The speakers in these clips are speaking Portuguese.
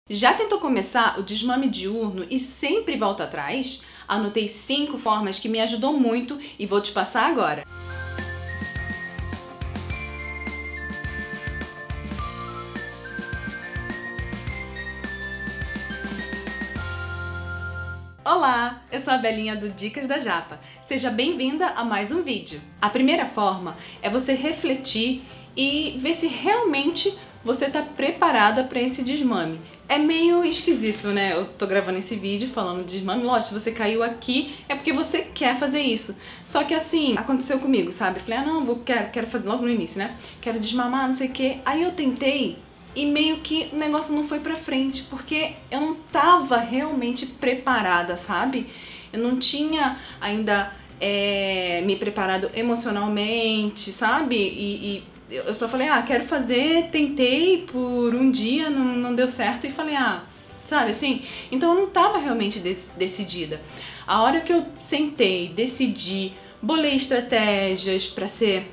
Já tentou começar o desmame diurno e sempre volta atrás? Anotei 5 formas que me ajudou muito e vou te passar agora. Olá, eu sou a Belinha do Dicas da Japa. Seja bem-vinda a mais um vídeo. A primeira forma é você refletir e ver se realmente você está preparada para esse desmame. É meio esquisito, né? Eu tô gravando esse vídeo falando de desmame. Lógico, se você caiu aqui é porque você quer fazer isso. Só que assim, aconteceu comigo, sabe? Eu falei, não, quero fazer logo no início, né? Quero desmamar, não sei o quê. Aí eu tentei e meio que o negócio não foi pra frente, porque eu não tava realmente preparada, sabe? Eu não tinha ainda me preparado emocionalmente, sabe? E eu só falei, quero fazer, tentei por um dia, não deu certo e falei, sabe assim? Então eu não tava realmente decidida. A hora que eu sentei, decidi, bolei estratégias pra ser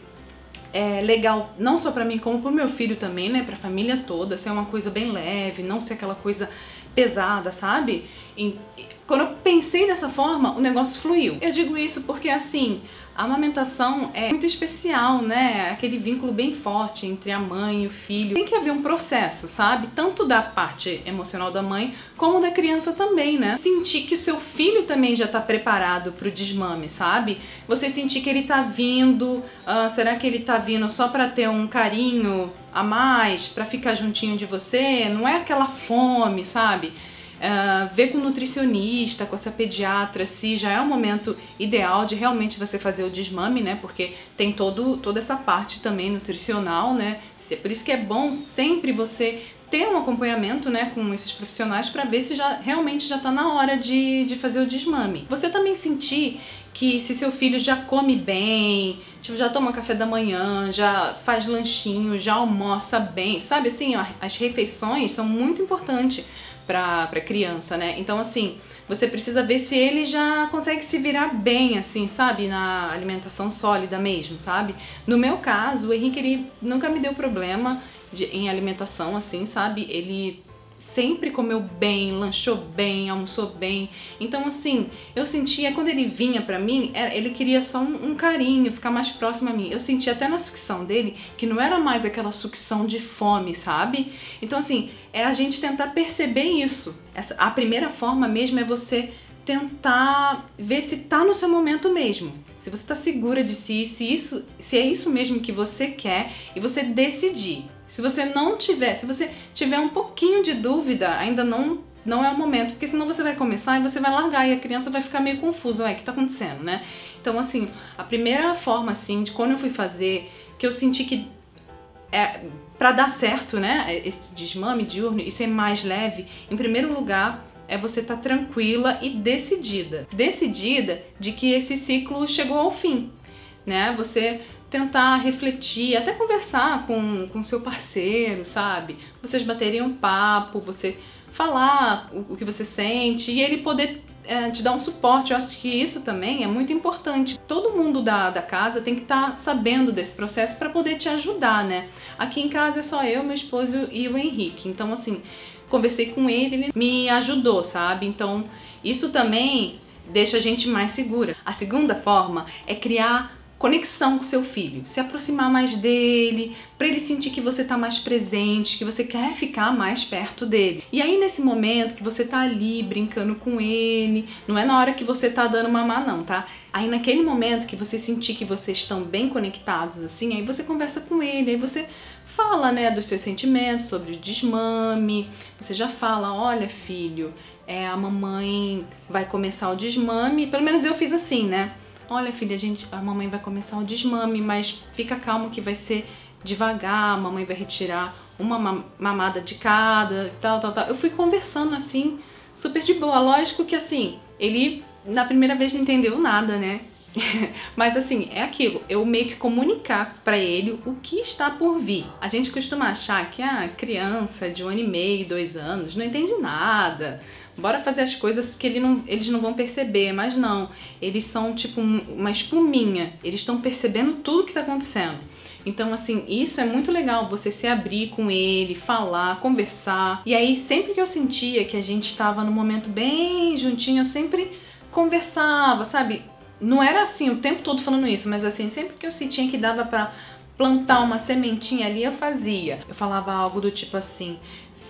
legal, não só pra mim, como pro meu filho também, né? Pra família toda, ser uma coisa bem leve, não ser aquela coisa pesada, sabe? E quando eu pensei dessa forma, o negócio fluiu. Eu digo isso porque, assim, a amamentação é muito especial, né? Aquele vínculo bem forte entre a mãe e o filho. Tem que haver um processo, sabe? Tanto da parte emocional da mãe, como da criança também, né? Sentir que o seu filho também já tá preparado pro desmame, sabe? Você sentir que ele tá vindo, será que ele tá vindo só pra ter um carinho a mais, pra ficar juntinho de você? Não é aquela fome, sabe? Ver com o nutricionista, com essa pediatra, se já é o momento ideal de realmente você fazer o desmame, né? Porque tem toda essa parte também nutricional, né? Por isso que é bom sempre você ter um acompanhamento, né, com esses profissionais para ver se realmente já tá na hora de fazer o desmame. Você também sentir que se seu filho já come bem, tipo, já toma café da manhã, já faz lanchinho, já almoça bem, sabe assim, as refeições são muito importantes pra criança, né? Então, assim, você precisa ver se ele já consegue se virar bem, assim, sabe? Na alimentação sólida mesmo, sabe? No meu caso, o Henrique, ele nunca me deu problema em alimentação, assim, sabe? Ele sempre comeu bem, lanchou bem, almoçou bem. Então, assim, eu sentia, quando ele vinha pra mim, ele queria só um carinho, ficar mais próximo a mim. Eu sentia até na sucção dele que não era mais aquela sucção de fome, sabe? Então, assim, é a gente tentar perceber isso. A primeira forma mesmo é você tentar ver se tá no seu momento mesmo. Se você tá segura de si, se é isso mesmo que você quer e você decidir. Se você não tiver, se você tiver um pouquinho de dúvida, ainda não é o momento, porque senão você vai começar e você vai largar e a criança vai ficar meio confusa, o que tá acontecendo, né? Então, assim, a primeira forma, assim, de quando eu fui fazer, que eu senti que pra dar certo, né, esse desmame diurno e ser mais leve, em primeiro lugar, é você estar tranquila e decidida. Decidida de que esse ciclo chegou ao fim, né? Você tentar refletir, até conversar com seu parceiro, sabe? Vocês baterem um papo, você falar o que você sente e ele poder te dar um suporte. Eu acho que isso também é muito importante. Todo mundo da casa tem que estar sabendo desse processo para poder te ajudar, né? Aqui em casa é só eu, meu esposo e o Henrique. Então, assim, conversei com ele me ajudou, sabe? Então, isso também deixa a gente mais segura. A segunda forma é criar conexão com seu filho, se aproximar mais dele, para ele sentir que você tá mais presente, que você quer ficar mais perto dele. E aí nesse momento que você tá ali brincando com ele, não é na hora que você tá dando mamar não, tá? Aí naquele momento que você sentir que vocês estão bem conectados assim, aí você conversa com ele, aí você fala, né, dos seus sentimentos, sobre o desmame, você já fala, olha filho, a mamãe vai começar o desmame, pelo menos eu fiz assim, né? Olha filha, a mamãe vai começar o desmame, mas fica calmo que vai ser devagar, a mamãe vai retirar uma mamada de cada, tal. Eu fui conversando assim, super de boa. Lógico que assim, ele na primeira vez não entendeu nada, né? Mas assim, é aquilo, eu meio que comunicar pra ele o que está por vir. A gente costuma achar que a criança de 1 ano e meio, 2 anos, não entende nada. Bora fazer as coisas que eles não vão perceber, mas não. Eles são tipo uma espuminha, eles estão percebendo tudo que tá acontecendo. Então, assim, isso é muito legal, você se abrir com ele, falar, conversar. E aí, sempre que eu sentia que a gente estava num momento bem juntinho, eu sempre conversava, sabe? Não era assim o tempo todo falando isso, mas assim, sempre que eu sentia que dava pra plantar uma sementinha ali, eu fazia. Eu falava algo do tipo assim: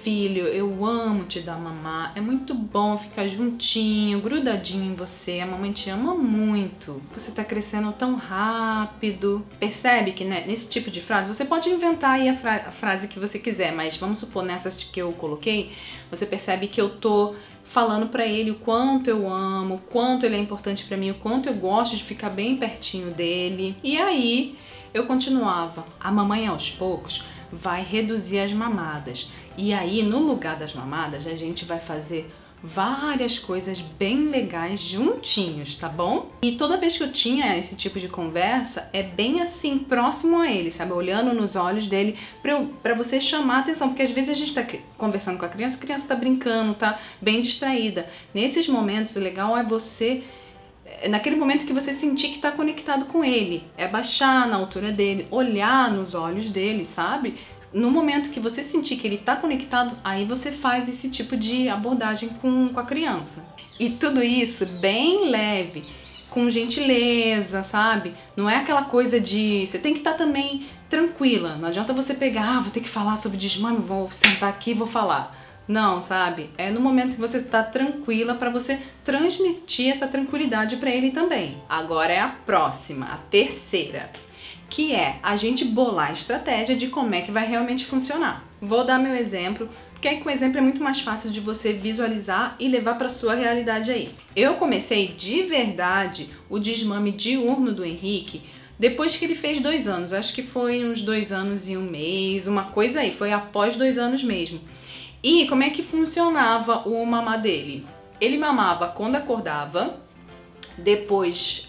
filho, eu amo te dar mamar, é muito bom ficar juntinho, grudadinho em você, a mamãe te ama muito, você tá crescendo tão rápido. Percebe que, né, nesse tipo de frase, você pode inventar aí a frase que você quiser, mas vamos supor nessas que eu coloquei, você percebe que eu tô falando pra ele o quanto eu amo, o quanto ele é importante pra mim, o quanto eu gosto de ficar bem pertinho dele. E aí eu continuava: a mamãe aos poucos vai reduzir as mamadas. E aí, no lugar das mamadas, a gente vai fazer várias coisas bem legais juntinhos, tá bom? E toda vez que eu tinha esse tipo de conversa, é bem assim, próximo a ele, sabe? Olhando nos olhos dele, pra você chamar a atenção, porque às vezes a gente tá conversando com a criança tá brincando, tá bem distraída. Nesses momentos, o legal é você, naquele momento que você sentir que tá conectado com ele, é baixar na altura dele, olhar nos olhos dele, sabe? No momento que você sentir que ele tá conectado, aí você faz esse tipo de abordagem com a criança. E tudo isso bem leve, com gentileza, sabe? Não é aquela coisa de... Você tem que estar também tranquila. Não adianta você pegar, vou ter que falar sobre desmame, vou sentar aqui e vou falar. Não, sabe? É no momento que você tá tranquila pra você transmitir essa tranquilidade pra ele também. Agora é a próxima, a terceira, que é a gente bolar a estratégia de como é que vai realmente funcionar. Vou dar meu exemplo, porque aí com o exemplo é muito mais fácil de você visualizar e levar para sua realidade aí. Eu comecei de verdade o desmame diurno do Henrique depois que ele fez 2 anos. Acho que foi uns 2 anos e 1 mês, uma coisa aí, foi após 2 anos mesmo. E como é que funcionava o mamar dele? Ele mamava quando acordava, depois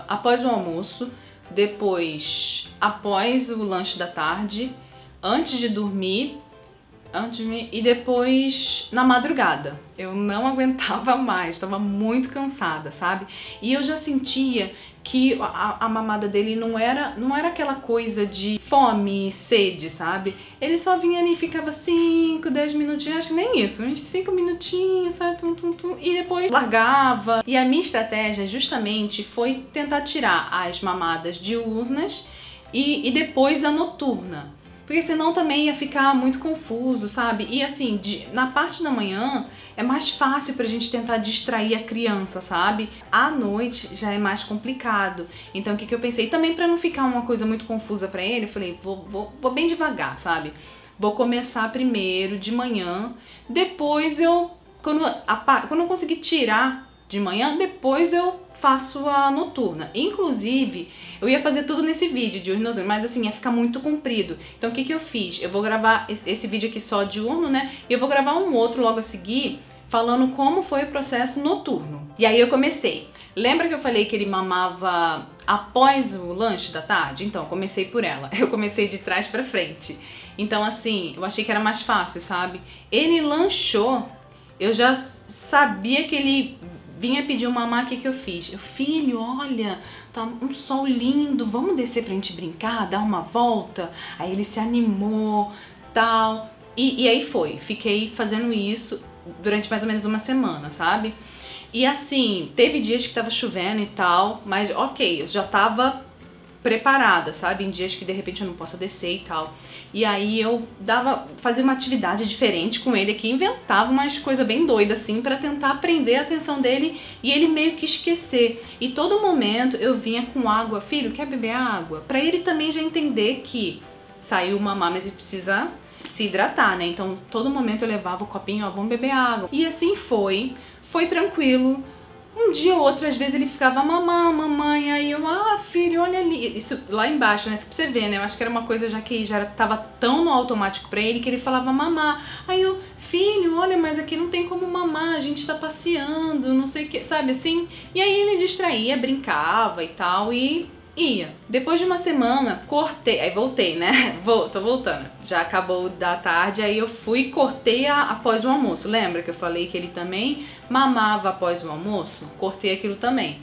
após o almoço, depois após o lanche da tarde, antes de dormir e depois na madrugada. Eu não aguentava mais, estava muito cansada, sabe? E eu já sentia que a mamada dele não era aquela coisa de fome e sede, sabe? Ele só vinha ali e ficava 5, 10 minutinhos, acho que nem isso, uns 5 minutinhos, sabe? E depois largava. E a minha estratégia justamente foi tentar tirar as mamadas diurnas e depois a noturna. Porque senão também ia ficar muito confuso, sabe? E assim, na parte da manhã é mais fácil pra gente tentar distrair a criança, sabe? À noite já é mais complicado. Então o que eu pensei? Também pra não ficar uma coisa muito confusa pra ele, eu falei, vou bem devagar, sabe? Vou começar primeiro de manhã, depois quando eu conseguir tirar de manhã, depois eu faço a noturna. Inclusive, eu ia fazer tudo nesse vídeo de diurno, mas assim, ia ficar muito comprido. Então o que eu fiz? Eu vou gravar esse vídeo aqui só diurno, né? E eu vou gravar um outro logo a seguir, falando como foi o processo noturno. E aí eu comecei. Lembra que eu falei que ele mamava após o lanche da tarde? Então, comecei por ela. Eu comecei de trás pra frente. Então assim, eu achei que era mais fácil, sabe? Ele lanchou, eu já sabia que ele vinha pedir um mamar, o que eu fiz? Filho, olha, tá um sol lindo, vamos descer pra gente brincar, dar uma volta? Aí ele se animou, tal, e aí foi. Fiquei fazendo isso durante mais ou menos uma semana, sabe? E assim, teve dias que tava chovendo e tal, mas ok, eu já tava preparada, sabe? Em dias que de repente eu não possa descer e tal. E aí eu fazia uma atividade diferente com ele aqui, inventava umas coisas bem doidas assim pra tentar prender a atenção dele e ele meio que esquecer. E todo momento eu vinha com água, filho, quer beber água? Pra ele também já entender que saiu mamar, mas ele precisa se hidratar, né? Então todo momento eu levava o copinho, ó, vamos beber água. E assim foi tranquilo. Um dia ou outro, às vezes ele ficava, mamãe, aí eu, filho, olha ali, isso lá embaixo, né, pra você ver, né, eu acho que era uma coisa já que já tava tão no automático pra ele, que ele falava mamá, aí eu, filho, olha, mas aqui não tem como mamar, a gente tá passeando, não sei o que, sabe assim? E aí ele distraía, brincava e tal, e ia. Depois de uma semana, cortei, aí voltei, né? Tô voltando. Já acabou da tarde, aí eu fui e cortei após o almoço. Lembra que eu falei que ele também mamava após o almoço? Cortei aquilo também.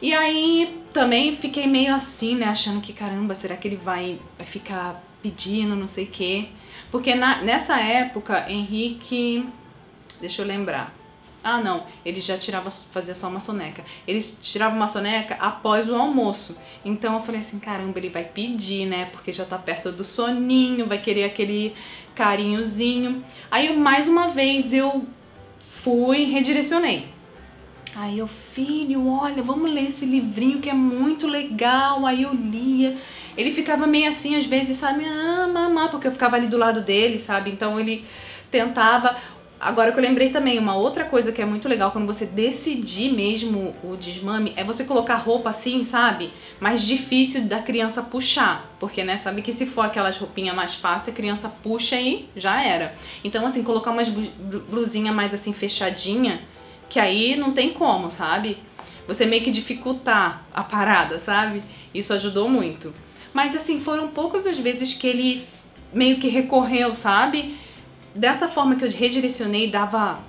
E aí também fiquei meio assim, né? Achando que, caramba, será que ele vai ficar pedindo, não sei o quê? Porque nessa época, Henrique... Deixa eu lembrar. Ah, não, ele já fazia só uma soneca. Ele tirava uma soneca após o almoço. Então eu falei assim, caramba, ele vai pedir, né? Porque já tá perto do soninho, vai querer aquele carinhozinho. Aí mais uma vez eu fui e redirecionei. Aí eu, filho, olha, vamos ler esse livrinho que é muito legal. Aí eu lia. Ele ficava meio assim, às vezes, sabe, mamãe, porque eu ficava ali do lado dele, sabe? Então ele tentava. Agora que eu lembrei também, uma outra coisa que é muito legal quando você decidir mesmo o desmame é você colocar roupa assim, sabe? Mais difícil da criança puxar. Porque, né, sabe que se for aquelas roupinhas mais fáceis, a criança puxa e já era. Então, assim, colocar umas blusinha mais assim fechadinha, que aí não tem como, sabe? Você meio que dificultar a parada, sabe? Isso ajudou muito. Mas assim, foram poucas as vezes que ele meio que recorreu, sabe? Dessa forma que eu redirecionei, dava...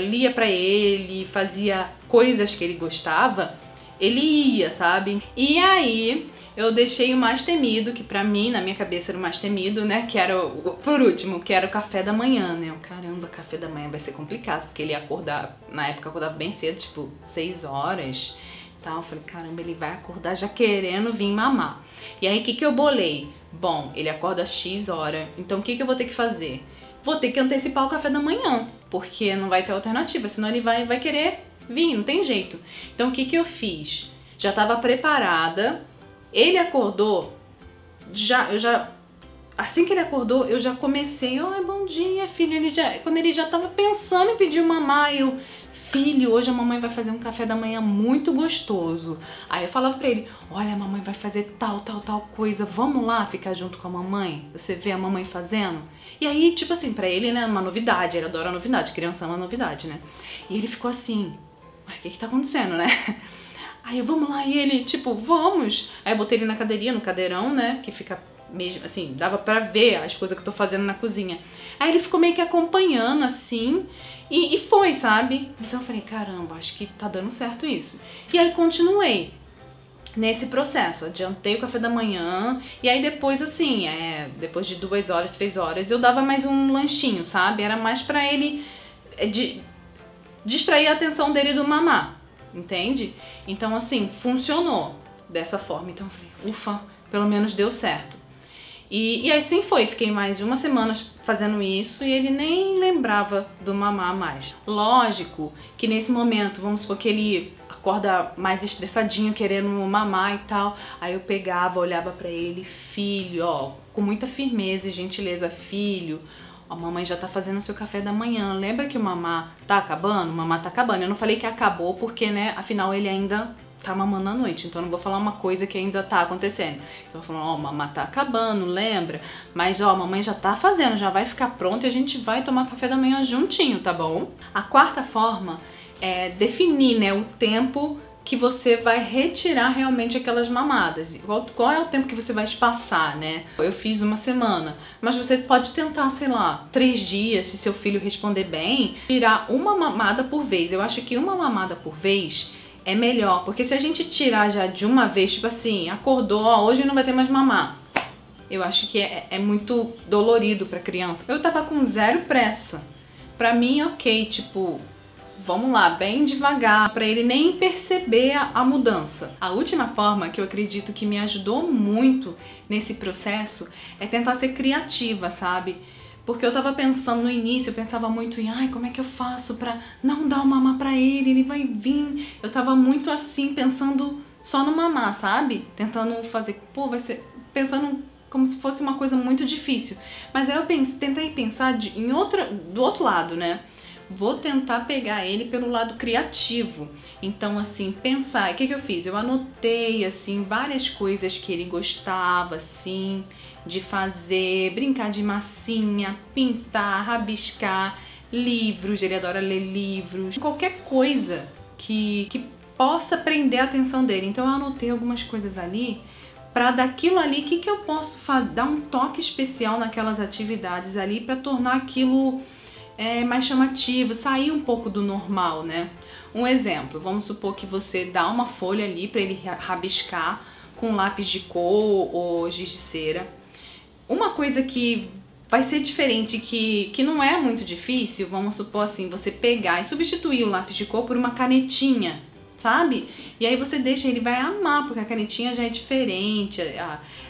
lia pra ele, fazia coisas que ele gostava, ele ia, sabe? E aí eu deixei o mais temido, que pra mim, na minha cabeça era o mais temido, né? Que era, por último, que era o café da manhã, né? Caramba, café da manhã vai ser complicado, porque ele ia acordar, na época eu acordava bem cedo, tipo 6 horas e tal. Eu falei, caramba, ele vai acordar já querendo vir mamar. E aí, o que que eu bolei? Bom, ele acorda às X hora, então o que que eu vou ter que fazer? Vou ter que antecipar o café da manhã, porque não vai ter alternativa, senão ele vai querer vir, não tem jeito. Então o que que eu fiz? Já estava preparada, ele acordou, assim que ele acordou, eu já comecei, oi, bom dia, filho. Quando ele já estava pensando em pedir mamar, eu, filho, hoje a mamãe vai fazer um café da manhã muito gostoso. Aí eu falava pra ele, olha, a mamãe vai fazer tal coisa, vamos lá ficar junto com a mamãe? Você vê a mamãe fazendo? E aí, tipo assim, pra ele, né, uma novidade, ele adora novidade, criança é uma novidade, né? E ele ficou assim, o que que tá acontecendo, né? Aí eu, vamos lá, e ele, tipo, vamos. Aí eu botei ele na cadeirinha, no cadeirão, né, que fica mesmo, assim, dava pra ver as coisas que eu tô fazendo na cozinha. Aí ele ficou meio que acompanhando, assim, e foi, sabe? Então eu falei, caramba, acho que tá dando certo isso. E aí continuei nesse processo, adiantei o café da manhã, e aí depois, assim, depois de 2 horas, 3 horas, eu dava mais um lanchinho, sabe? Era mais pra ele distrair a atenção dele do mamar, entende? Então, assim, funcionou dessa forma. Então eu falei, ufa, pelo menos deu certo. E assim foi, fiquei mais de 1 semana fazendo isso e ele nem lembrava do mamar mais. Lógico que nesse momento, vamos supor que ele acorda mais estressadinho, querendo mamar e tal, aí eu pegava, olhava pra ele, filho, ó, com muita firmeza e gentileza, filho, ó, a mamãe já tá fazendo o seu café da manhã, lembra que o mamar tá acabando? O mamar tá acabando. Eu não falei que acabou porque, né, afinal ele ainda tá mamando à noite, então eu não vou falar uma coisa que ainda tá acontecendo. Então eu vou falar, ó, mamar tá acabando, lembra? Mas, ó, a mamãe já tá fazendo, já vai ficar pronto e a gente vai tomar café da manhã juntinho, tá bom? A quarta forma é definir, né, o tempo que você vai retirar realmente aquelas mamadas. Qual é o tempo que você vai espaçar, né? Eu fiz 1 semana, mas você pode tentar, sei lá, 3 dias, se seu filho responder bem, tirar uma mamada por vez. Eu acho que uma mamada por vez é melhor, porque se a gente tirar já de uma vez, tipo assim, acordou, ó, hoje não vai ter mais mamar, eu acho que é muito dolorido pra criança. Eu tava com 0 pressa. Pra mim, ok, tipo, vamos lá, bem devagar, pra ele nem perceber a mudança. A última forma que eu acredito que me ajudou muito nesse processo é tentar ser criativa, sabe? Porque eu tava pensando no início, eu pensava muito em, ai, como é que eu faço pra não dar o mamar pra ele vai vir. Eu tava muito assim, pensando só no mamar, sabe? Tentando fazer, pô, vai ser, pensando como se fosse uma coisa muito difícil. Mas aí eu tentei pensar do outro lado, né? Vou tentar pegar ele pelo lado criativo. Então, assim, pensar, o que que eu fiz? Eu anotei, assim, várias coisas que ele gostava, assim, de fazer, brincar de massinha, pintar, rabiscar, livros, ele adora ler livros, qualquer coisa que possa prender a atenção dele. Então eu anotei algumas coisas ali para daquilo ali, o que eu posso dar um toque especial naquelas atividades ali para tornar aquilo mais chamativo, sair um pouco do normal, né? Um exemplo, vamos supor que você dá uma folha ali para ele rabiscar com lápis de cor ou giz de cera. Uma coisa que vai ser diferente, que não é muito difícil, vamos supor assim, você pegar e substituir o lápis de cor por uma canetinha, sabe? E aí você deixa, ele vai amar, porque a canetinha já é diferente,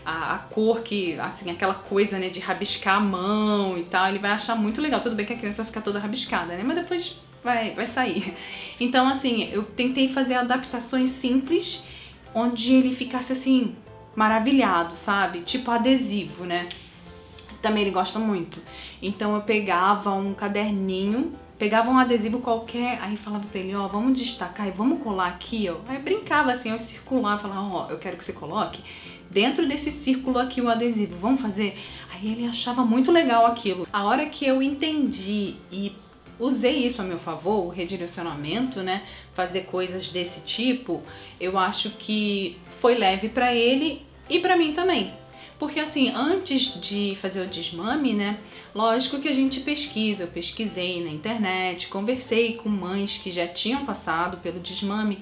a cor que, assim, aquela coisa, né, de rabiscar a mão e tal, ele vai achar muito legal. Tudo bem que a criança vai ficar toda rabiscada, né, mas depois vai sair. Então, assim, eu tentei fazer adaptações simples, onde ele ficasse, assim, maravilhado, sabe? Tipo adesivo, né? Também ele gosta muito. Então eu pegava um caderninho, pegava um adesivo qualquer, aí falava pra ele, ó, vamos destacar e vamos colar aqui, ó. Aí eu brincava assim, eu circulava, falava, ó, eu quero que você coloque dentro desse círculo aqui o adesivo, vamos fazer? Aí ele achava muito legal aquilo. A hora que eu entendi e usei isso a meu favor, o redirecionamento, né, fazer coisas desse tipo, eu acho que foi leve pra ele e pra mim também. Porque assim, antes de fazer o desmame, né, lógico que a gente pesquisa, eu pesquisei na internet, conversei com mães que já tinham passado pelo desmame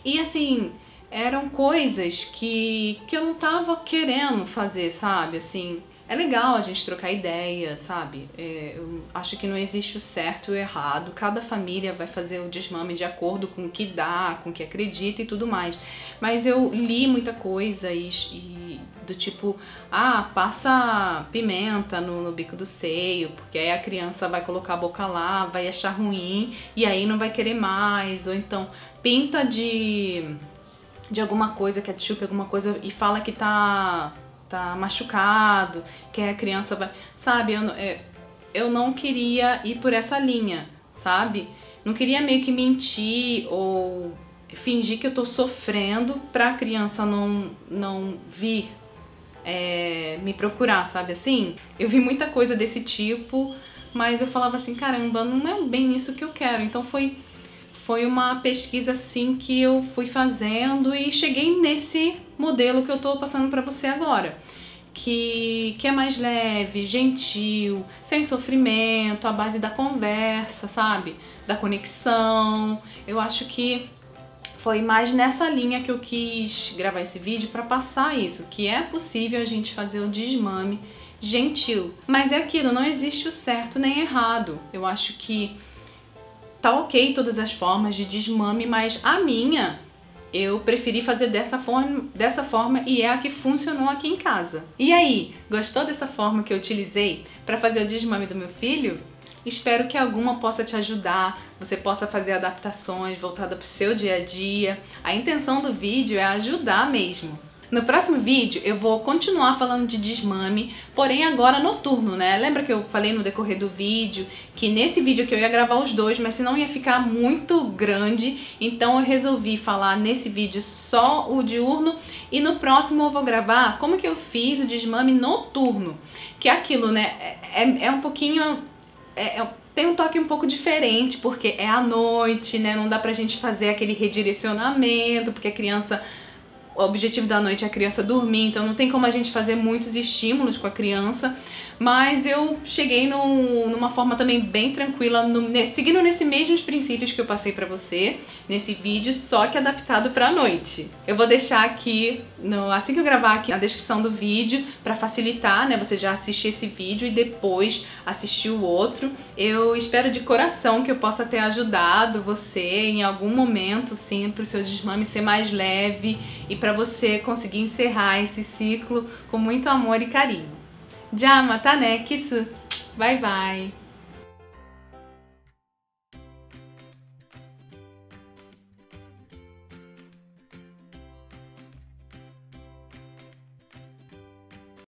e assim, eram coisas que eu não tava querendo fazer, sabe, assim, é legal a gente trocar ideia, sabe, eu acho que não existe o certo e o errado, cada família vai fazer o desmame de acordo com o que dá, com o que acredita e tudo mais, mas eu li muita coisa e do tipo, passa pimenta no bico do seio, porque aí a criança vai colocar a boca lá, vai achar ruim e aí não vai querer mais, ou então pinta de alguma coisa, ketchup, alguma coisa e fala que tá machucado, que a criança vai... Sabe, eu não queria ir por essa linha, sabe? Não queria meio que mentir ou fingir que eu tô sofrendo pra criança não vir me procurar, sabe assim? Eu vi muita coisa desse tipo, mas eu falava assim, caramba, não é bem isso que eu quero. Então foi uma pesquisa assim que eu fui fazendo e cheguei nesse modelo que eu tô passando pra você agora. Que é mais leve, gentil, sem sofrimento, à base da conversa, sabe? Da conexão. Eu acho que foi mais nessa linha que eu quis gravar esse vídeo para passar isso, que é possível a gente fazer o desmame gentil. Mas é aquilo, não existe o certo nem errado. Eu acho que tá ok todas as formas de desmame, mas a minha eu preferi fazer dessa forma e é a que funcionou aqui em casa. E aí, gostou dessa forma que eu utilizei para fazer o desmame do meu filho? Espero que alguma possa te ajudar, você possa fazer adaptações voltadas para o seu dia a dia. A intenção do vídeo é ajudar mesmo. No próximo vídeo eu vou continuar falando de desmame, porém agora noturno, né? Lembra que eu falei no decorrer do vídeo que nesse vídeo que eu ia gravar os dois, mas senão ia ficar muito grande, então eu resolvi falar nesse vídeo só o diurno e no próximo eu vou gravar como que eu fiz o desmame noturno, que é aquilo, né? É um pouquinho... tem um toque um pouco diferente, porque é à noite, né? Não dá pra gente fazer aquele redirecionamento, porque a criança... O objetivo da noite é a criança dormir, então não tem como a gente fazer muitos estímulos com a criança, mas eu cheguei numa forma também bem tranquila, seguindo nesses mesmos princípios que eu passei pra você nesse vídeo, só que adaptado pra noite. Eu vou deixar aqui, assim que eu gravar aqui na descrição do vídeo, pra facilitar, né, você já assistir esse vídeo e depois assistir o outro. Eu espero de coração que eu possa ter ajudado você em algum momento, sim, pro seu desmame ser mais leve e pra você conseguir encerrar esse ciclo com muito amor e carinho. Já, mata né? Kisu. Bye, bye.